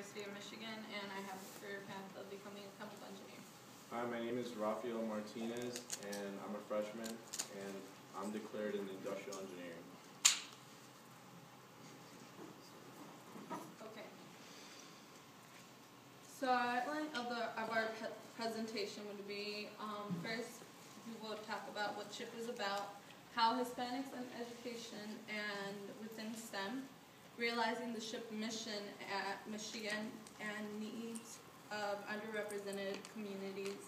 University of Michigan, and I have a career path of becoming a chemical engineer. Hi, my name is Rafael Martinez, and I'm a freshman, and I'm declared in industrial engineering. Okay. So our outline of our presentation would be, first we will talk about what SHPE is about, how Hispanics in education and within STEM, realizing the SHPE mission at Michigan and needs of underrepresented communities,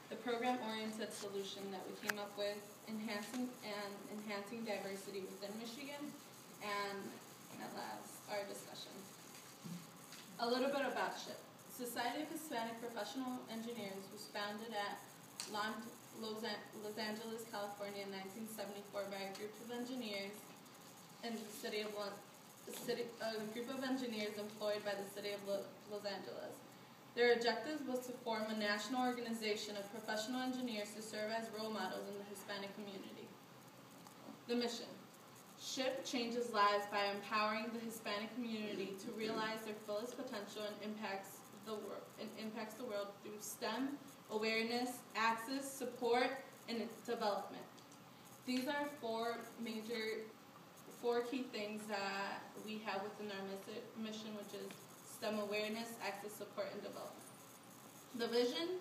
the program-oriented solution that we came up with, enhancing diversity within Michigan, and at last, our discussion. A little bit about SHPE. Society of Hispanic Professional Engineers was founded at Los Angeles, California in 1974 by a group of engineers in the city of a group of engineers employed by the city of Los Angeles. Their objective was to form a national organization of professional engineers to serve as role models in the Hispanic community. The mission. SHPE changes lives by empowering the Hispanic community to realize their fullest potential and impacts the world through STEM, awareness, access, support, and development. These are four key things that we have within our mission, which is STEM awareness, access, support, and development. The vision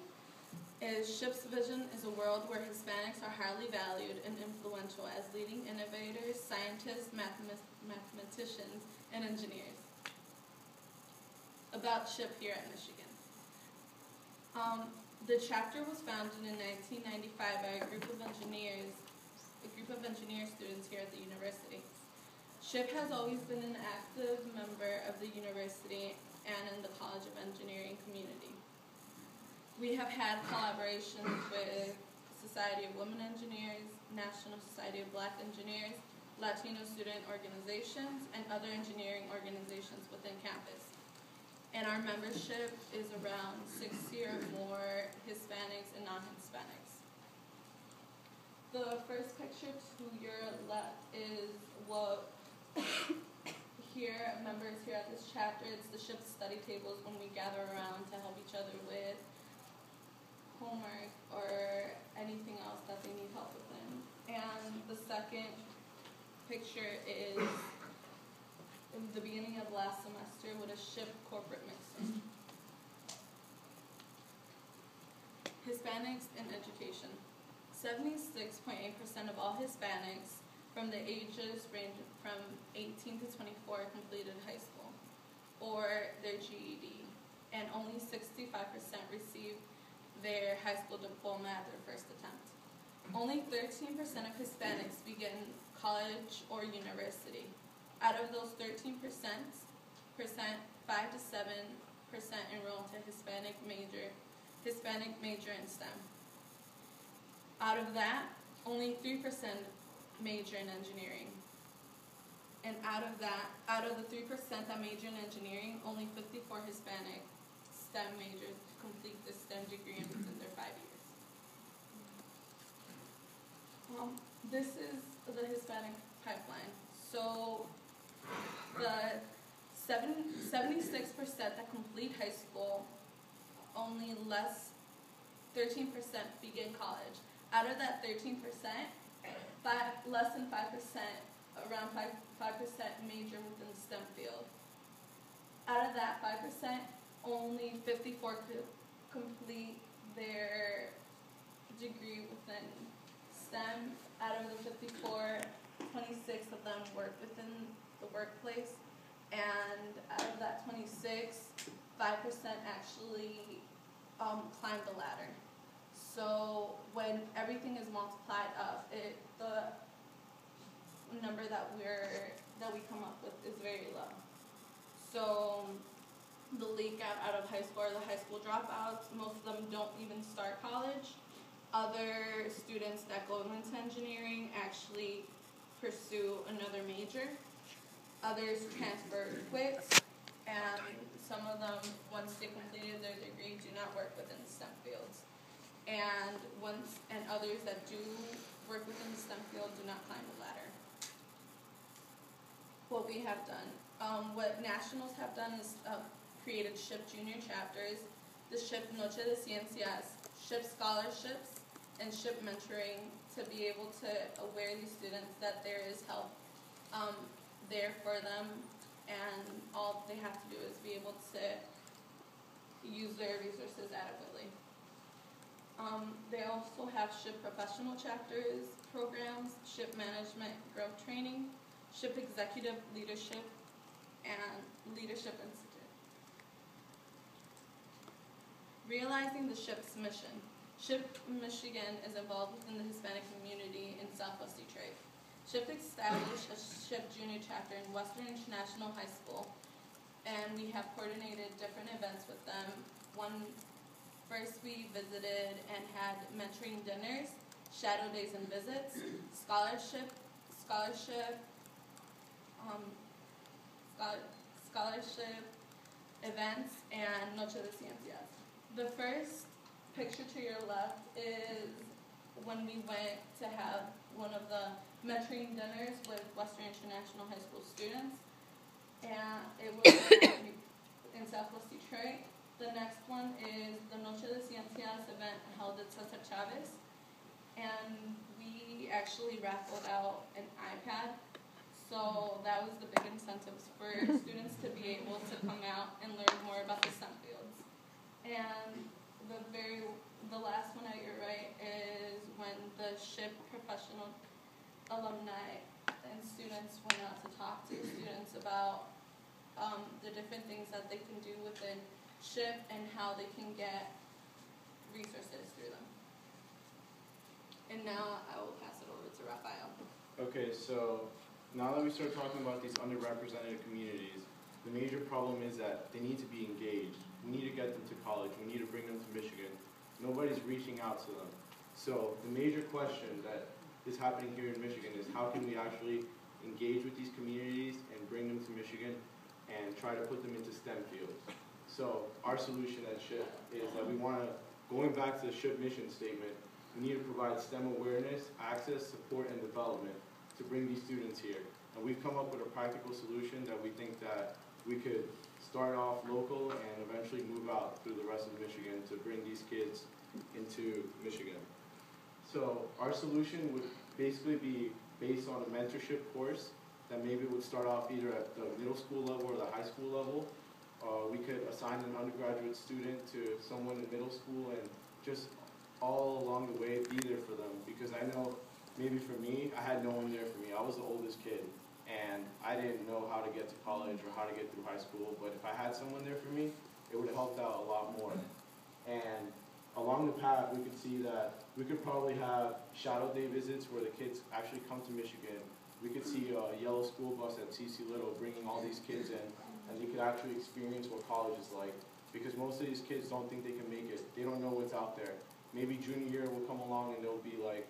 is SHPE's vision is a world where Hispanics are highly valued and influential as leading innovators, scientists, mathematicians, and engineers. About SHPE here at Michigan. The chapter was founded in 1995 by a group of engineer students here at the university. SHPE has always been an active member of the university and in the College of Engineering community. We have had collaborations with Society of Women Engineers, National Society of Black Engineers, Latino student organizations, and other engineering organizations within campus. And our membership is around 60 or more Hispanics and non-Hispanics. The first picture to your left is what members here at this chapter, it's the SHPE study tables when we gather around to help each other with homework or anything else that they need help with. And the second picture is in the beginning of last semester with a SHPE corporate mixing. Hispanics in education. 76.8% of all Hispanics from the ages ranging from 18 to 24 completed high school or their GED, and only 65% received their high school diploma at their first attempt. Only 13% of Hispanics begin college or university. Out of those 13%, 5 to 7% enroll into Hispanic major in STEM. Out of that, only 3% major in engineering. And out of the 3% that major in engineering, only 54 Hispanic STEM majors complete the STEM degree within their 5 years. This is the Hispanic pipeline. So the 76% that complete high school, only 13% begin college. Out of that 13%, less than 5%, around 5% major within the STEM field. Out of that 5%, only 54 complete their degree within STEM. Out of the 54, 26 of them work within the workplace, and out of that 26, 5% actually climb the ladder. So when everything is multiplied up, the number that we come up with is very low. So the leak out of high school or the high school dropouts, most of them don't even start college. Other students that go into engineering actually pursue another major. Others transfer quick, and some of them, once they completed their degree, do not work within the STEM fields. And others that do work within the STEM field do not climb the ladder. What we have done, what nationals have done is created SHPE junior chapters, the SHPE Noche de Ciencias, SHPE scholarships, and SHPE mentoring to be able to aware these students that there is help there for them, and all they have to do is be able to use their resources adequately. They also have SHPE professional chapters, programs, SHPE management growth training, SHPE executive leadership, and leadership institute. Realizing the SHPE's mission. SHPE Michigan is involved within the Hispanic community in Southwest Detroit. SHPE established a SHPE junior chapter in Western International High School, and we have coordinated different events with them. First we visited and had mentoring dinners, shadow days and visits, scholarship events, and Noche de Ciencias. The first picture to your left is when we went to have one of the mentoring dinners with Western International High School students, and it was in Southwest Detroit. The next one is the Noche de Ciencias event held at Cesar Chavez, and we actually raffled out an iPad, so that was the big incentives for students to be able to come out and learn more about the STEM fields. And the last one at your right is when the SHPE professional alumni and students went out to talk to students about the different things that they can do within SHPE and how they can get resources through them. And now I will pass it over to Rafael. Okay, so now that we start talking about these underrepresented communities, the major problem is that they need to be engaged. We need to get them to college. We need to bring them to Michigan. Nobody's reaching out to them. So the major question that is happening here in Michigan is how can we actually engage with these communities and bring them to Michigan and try to put them into STEM fields. So our solution at SHPE is that we want to, going back to the SHPE mission statement, we need to provide STEM awareness, access, support, and development to bring these students here. And we've come up with a practical solution that we think that we could start off local and eventually move out through the rest of Michigan to bring these kids into Michigan. So our solution would basically be based on a mentorship course that maybe would start off either at the middle school level or the high school level. We could assign an undergraduate student to someone in middle school and just all along the way be there for them, because I know maybe for me, I had no one there for me. I was the oldest kid and I didn't know how to get to college or how to get through high school, but if I had someone there for me, it would have helped out a lot more. And along the path, we could see that we could probably have shadow day visits where the kids actually come to Michigan. We could see a yellow school bus at CC Little bringing all these kids in, and they could actually experience what college is like, because most of these kids don't think they can make it. They don't know what's out there. Maybe junior year will come along and they'll be like,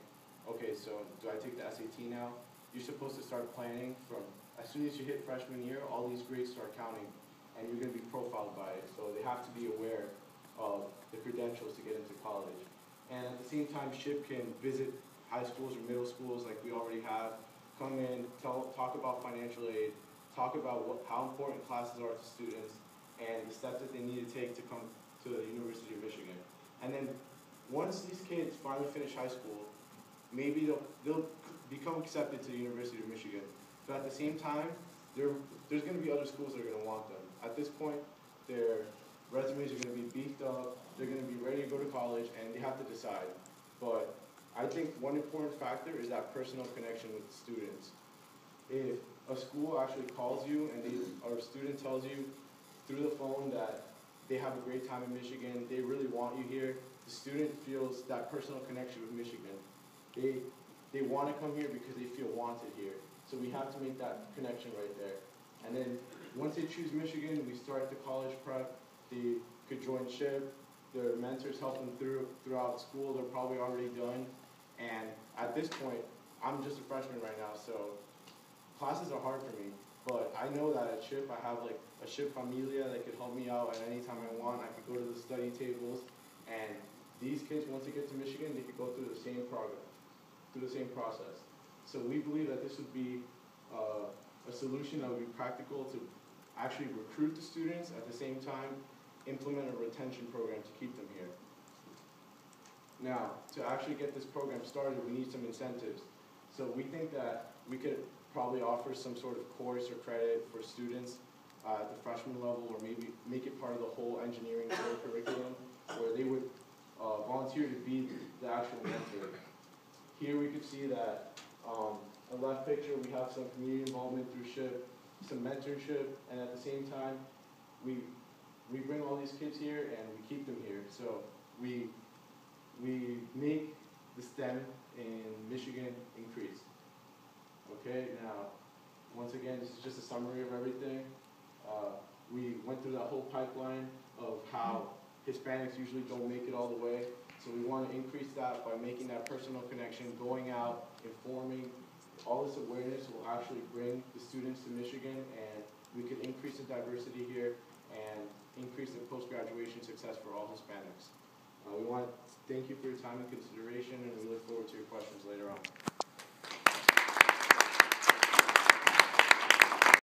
okay, so do I take the SAT now? You're supposed to start planning from, as soon as you hit freshman year, all these grades start counting, and you're going to be profiled by it. So they have to be aware of the credentials to get into college. And at the same time, SHPE can visit high schools or middle schools like we already have, come in, talk about financial aid, talk about how important classes are to students, and the steps that they need to take to come to the University of Michigan. And then once these kids finally finish high school, maybe they'll become accepted to the University of Michigan. But at the same time, there's going to be other schools that are going to want them. At this point, their resumes are going to be beefed up, they're going to be ready to go to college, and they have to decide. But I think one important factor is that personal connection with the students. If a school actually calls you and or a student tells you through the phone that they have a great time in Michigan, they really want you here, the student feels that personal connection with Michigan. They want to come here because they feel wanted here. So we have to make that connection right there. And then once they choose Michigan, we start the college prep. They could join SHPE. Their mentors help them throughout school. They're probably already done. And at this point, I'm just a freshman right now, so classes are hard for me. But I know that at SHPE, I have like a SHPE familia that could help me out at any time I want. I could go to the study tables. And these kids, once they get to Michigan, they could go through the same process. So we believe that this would be a solution that would be practical to actually recruit the students, at the same time, implement a retention program to keep them here. Now, to actually get this program started, we need some incentives. So we think that we could probably offer some sort of course or credit for students at the freshman level, or maybe make it part of the whole engineering core curriculum, where they would volunteer to be the actual mentor. Here we could see that on the left picture we have some community involvement through SHPE, some mentorship, and at the same time we bring all these kids here and we keep them here. So we make the STEM in Michigan increase. Okay, now once again, this is just a summary of everything. We went through that whole pipeline of how Hispanics usually don't make it all the way. So we want to increase that by making that personal connection, going out, informing. All this awareness will actually bring the students to Michigan, and we could increase the diversity here and increase the post-graduation success for all Hispanics. We want to thank you for your time and consideration, and we look forward to your questions later on.